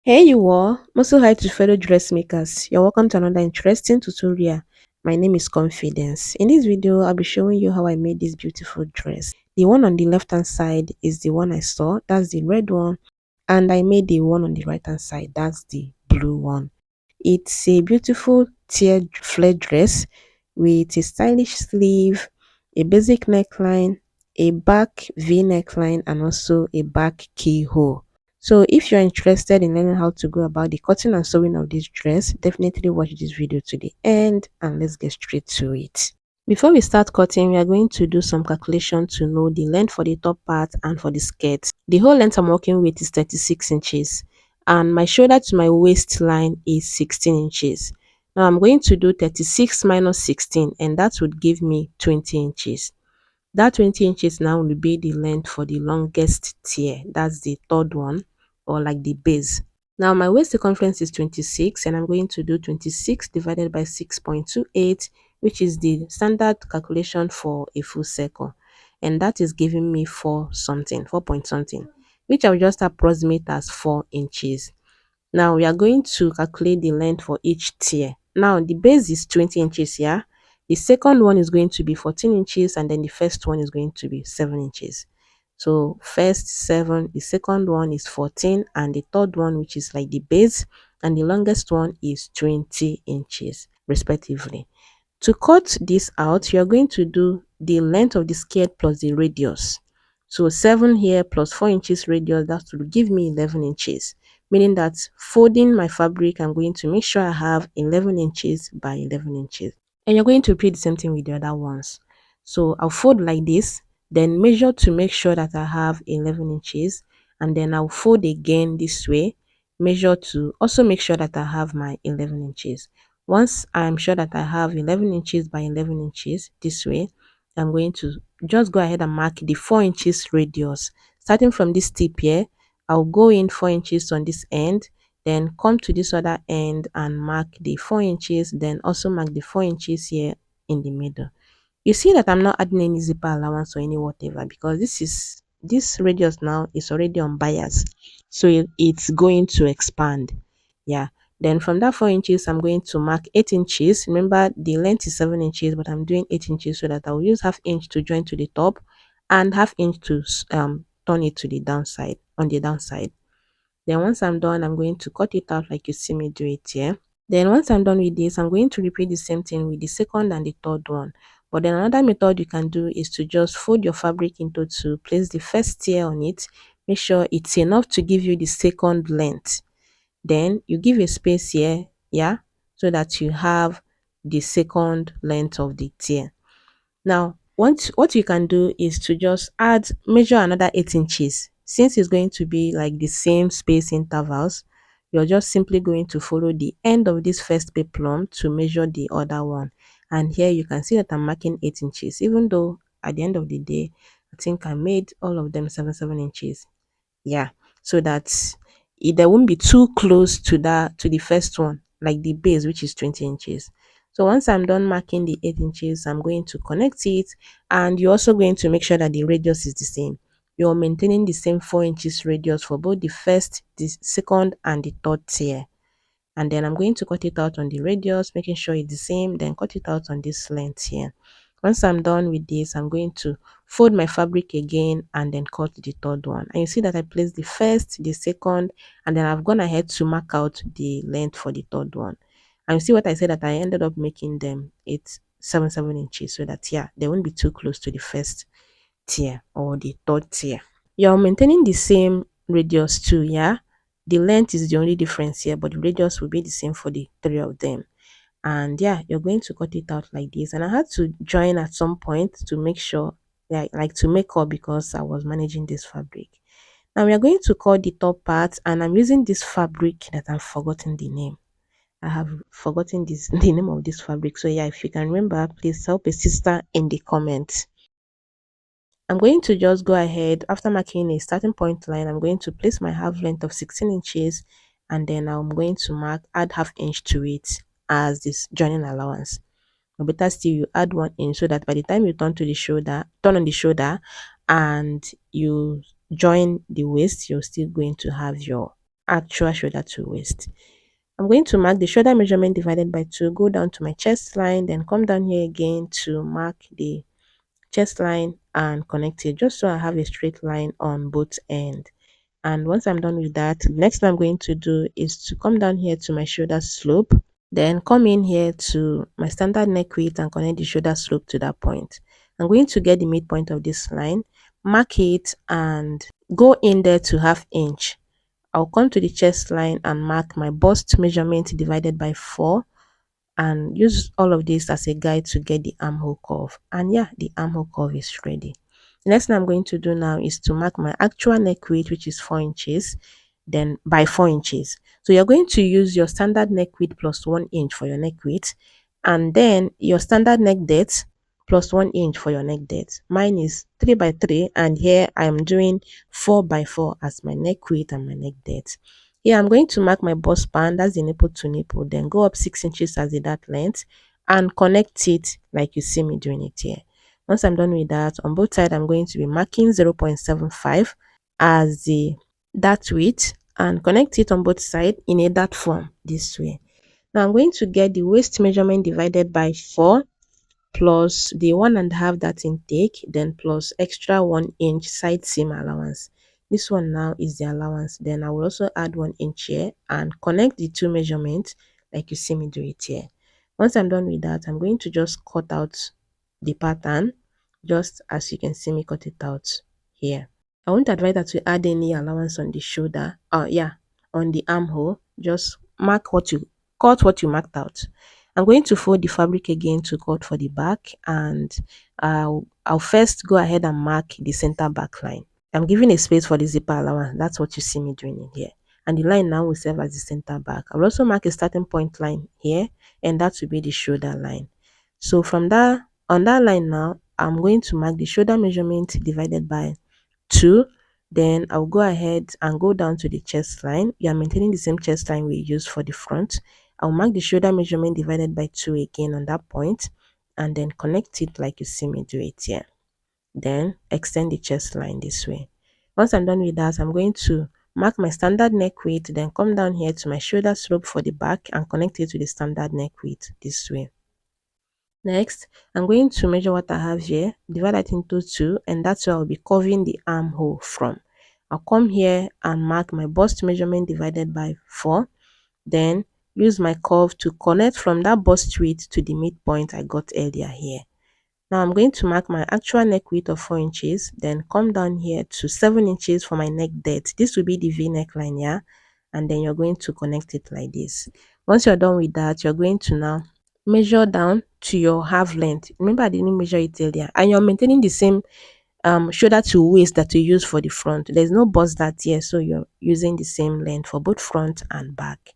Hey you all, also hi to fellow dressmakers. You're welcome to another interesting tutorial. My name is Confidence. In this video, I'll be showing you how I made this beautiful dress. The one on the left hand side is the one I saw, that's the red one. And I made the one on the right hand side, that's the blue one. It's a beautiful tiered flare dress with a stylish sleeve, a basic neckline, a back V neckline, and also a back keyhole. So if you're interested in learning how to go about the cutting and sewing of this dress, definitely watch this video to the end and let's get straight to it. Before we start cutting, we are going to do some calculation to know the length for the top part and for the skirt. The whole length I'm working with is 36 inches and my shoulder to my waistline is 16 inches. Now I'm going to do 36 minus 16 and that would give me 20 inches. That 20 inches now will be the length for the longest tier. That's the third one or like the base. Now my waist circumference is 26 and I'm going to do 26 divided by 6.28, which is the standard calculation for a full circle. And that is giving me 4 something, 4 point something, which I'll just approximate as 4 inches. Now we are going to calculate the length for each tier. Now the base is 20 inches here. The second one is going to be 14 inches and then the first one is going to be 7 inches. So first 7, the second one is 14 and the third one, which is like the base, and the longest one is 20 inches respectively. To cut this out, you are going to do the length of the skirt plus the radius. So 7 here plus 4 inches radius, that will give me 11 inches. Meaning that folding my fabric, I'm going to make sure I have 11 inches by 11 inches. And you're going to repeat the same thing with the other ones. So I'll fold like this, then measure to make sure that I have 11 inches. And then I'll fold again this way, measure to also make sure that I have my 11 inches. Once I'm sure that I have 11 inches by 11 inches this way, I'm going to just go ahead and mark the 4 inches radius. Starting from this tip here, I'll go in 4 inches on this end, then come to this other end and mark the 4 inches, then also mark the 4 inches here in the middle. You see that I'm not adding any zipper allowance or any whatever because this radius now is already unbiased, so it's going to expand. Yeah, then from that 4 inches I'm going to mark 8 inches. Remember the length is 7 inches, but I'm doing 8 inches so that I'll use half inch to join to the top and half inch to turn it to the downside, on the downside. Then once I'm done, I'm going to cut it out like you see me do it here. Then once I'm done with this, I'm going to repeat the same thing with the second and the third one. But then another method you can do is to just fold your fabric into two, place the first tier on it, make sure it's enough to give you the second length. Then you give a space here, yeah, so that you have the second length of the tier. Now, what you can do is to just measure another 8 inches. Since it's going to be like the same space intervals, you're just simply going to follow the end of this first peplum to measure the other one. And here you can see that I'm marking 8 inches, even though at the end of the day, I think I made all of them 7 inches. Yeah, so that there won't be too close to the first one, like the base, which is 20 inches. So once I'm done marking the 8 inches, I'm going to connect it, and you're also going to make sure that the radius is the same. You're maintaining the same 4 inches radius for both the first, the second, and the third tier. And then I'm going to cut it out on the radius, making sure it's the same, then cut it out on this length here. Once I'm done with this, I'm going to fold my fabric again and then cut the third one. And you see that I placed the first, the second, and then I've gone ahead to mark out the length for the third one. And you see what I said, that I ended up making them, it's 7 inches, so that yeah, they won't be too close to the first tier or the third tier. You're maintaining the same radius too, yeah. The length is the only difference here, but the radius will be the same for the three of them. And yeah, you're going to cut it out like this. And I had to join at some point to make sure, like to make up, because I was managing this fabric. Now we are going to cut the top part, and I'm using this fabric that I've forgotten the name. I have forgotten this the name of this fabric. So yeah, if you can remember, please help a sister in the comments. I'm going to just go ahead after marking a starting point line. I'm going to place my half length of 16 inches, and then I'm going to add half inch to it as this joining allowance. Or better still, you add 1 inch so that by the time you turn on the shoulder and you join the waist, you're still going to have your actual shoulder to waist. I'm going to mark the shoulder measurement divided by 2, go down to my chest line, then come down here again to mark the chest line and connect it, just so I have a straight line on both ends. And once I'm done with that, the next thing I'm going to do is to come down here to my shoulder slope, then come in here to my standard neck width and connect the shoulder slope to that point. I'm going to get the midpoint of this line, mark it, and go in there to 1/2 inch. I'll come to the chest line and mark my bust measurement divided by 4, and use all of this as a guide to get the armhole curve. And yeah, the armhole curve is ready. The next thing I'm going to do now is to mark my actual neck width, which is 4 inches, then by 4 inches. So you're going to use your standard neck width plus 1 inch for your neck width, and then your standard neck depth plus 1 inch for your neck depth. Mine is 3 by 3, and here I'm doing 4 by 4 as my neck width and my neck depth. Here I'm going to mark my bust span, that's the nipple to nipple, then go up 6 inches as the dart length and connect it like you see me doing it here. Once I'm done with that, on both sides I'm going to be marking 0.75 as the dart width and connect it on both sides in a dart form this way. Now I'm going to get the waist measurement divided by 4 plus the 1.5 that intake, then plus extra 1 inch side seam allowance. This one now is the allowance. Then I will also add 1 inch here and connect the two measurements like you see me do it here. Once I'm done with that, I'm going to just cut out the pattern just as you can see me cut it out here. I won't advise that to add any allowance on the shoulder. On the armhole. Just mark what you cut, what you marked out. I'm going to fold the fabric again to cut for the back, and I'll first go ahead and mark the center back line. I'm giving a space for the zipper allowance. That's what you see me doing in here. And the line now will serve as the center back. I'll also mark a starting point line here, and that will be the shoulder line. So from that, on that line now, I'm going to mark the shoulder measurement divided by 2. Then I'll go ahead and go down to the chest line. You are maintaining the same chest line we used for the front. I'll mark the shoulder measurement divided by 2 again on that point, and then connect it like you see me do it here. Then extend the chest line this way. Once I'm done with that, I'm going to mark my standard neck width, then come down here to my shoulder slope for the back and connect it to the standard neck width this way. Next, I'm going to measure what I have here, divide that into 2, and that's where I'll be curving the armhole from. I'll come here and mark my bust measurement divided by 4, then use my curve to connect from that bust width to the midpoint I got earlier here. Now I'm going to mark my actual neck width of 4 inches, then come down here to 7 inches for my neck depth. This will be the V neckline, yeah? And then you're going to connect it like this. Once you're done with that, you're going to now measure down to your half length. Remember, I didn't measure it earlier. And you're maintaining the same shoulder to waist that you use for the front. There's no bust dart here, so you're using the same length for both front and back.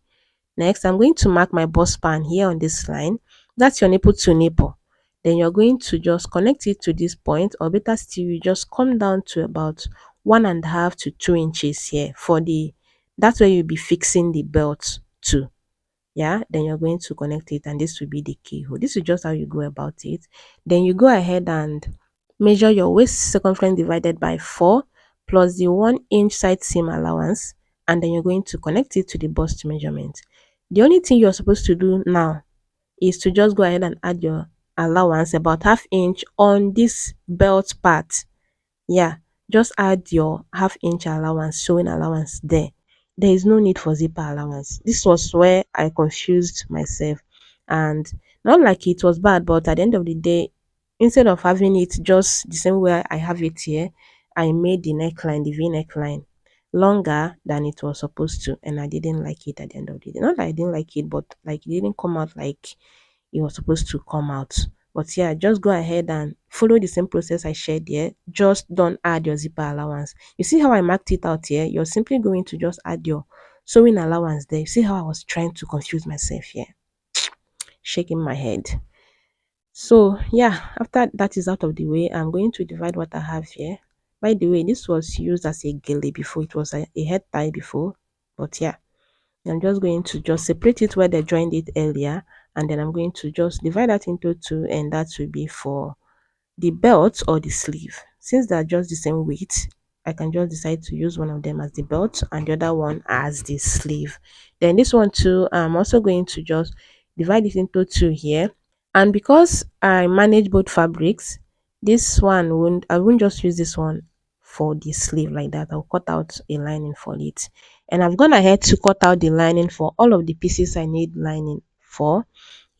Next, I'm going to mark my bust span here on this line. That's your nipple to nipple. Then you're going to just connect it to this point, or better still, you just come down to about 1.5 to 2 inches here for the, that's where you'll be fixing the belt to. Yeah, then you're going to connect it, and this will be the keyhole. This is just how you go about it. Then you go ahead and measure your waist circumference divided by 4 plus the 1 inch side seam allowance, and then you're going to connect it to the bust measurement. The only thing you're supposed to do now is to just go ahead and add your allowance about 1/2 inch on this belt part. Yeah, just add your 1/2 inch allowance, showing allowance there. There is no need for zipper allowance. This was where I confused myself, and not like it was bad, but at the end of the day, instead of having it just the same way I have it here, I made the neckline, the V neckline, longer than it was supposed to, and I didn't like it at the end of the day. Not that I didn't like it, but like it didn't come out like it was supposed to come out. But yeah, just go ahead and follow the same process I shared here. Just don't add your zipper allowance. You see how I marked it out here? You're simply going to just add your sewing allowance there. You see how I was trying to confuse myself here? Shaking my head. So yeah, after that is out of the way, I'm going to divide what I have here. By the way, this was used as a gele before. It was a head tie before. But yeah, I'm just going to just separate it where they joined it earlier, and then I'm going to just divide that into 2, and that will be for the belt or the sleeve. Since they're just the same width, I can just decide to use one of them as the belt and the other one as the sleeve. Then this one too, I'm also going to just divide it into two here. And because I manage both fabrics, this one won't I won't just use this one for the sleeve like that. I'll cut out a lining for it. And I've gone ahead to cut out the lining for all of the pieces I need lining for.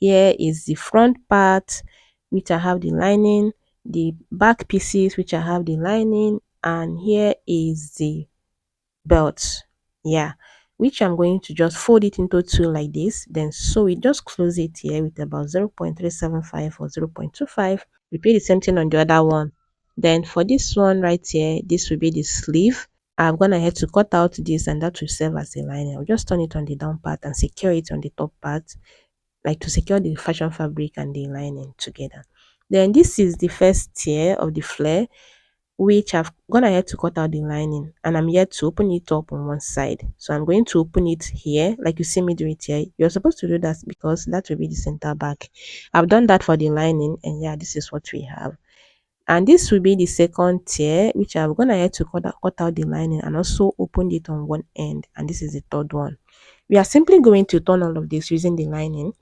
Here is the front part, which I have the lining, the back pieces, which I have the lining, and here is the belt. Yeah, which I'm going to just fold it into two like this, then sew it. Just close it here with about 0.375 or 0.25. Repeat the same thing on the other one. Then for this one right here, this will be the sleeve. I'm gonna have to cut out this, and that will serve as a lining. I'll just turn it on the down part and secure it on the top part, like to secure the fashion fabric and the lining together. Then this is the first tier of the flare, which I've gone ahead to cut out the lining, and I'm here to open it up on one side. So I'm going to open it here like you see me do it here. You're supposed to do that because that will be the center back. I've done that for the lining, and yeah, this is what we have. And this will be the second tier, which I've gone ahead to cut out the lining and also opened it on one end, and this is the third one. We are simply going to turn all of this using the lining.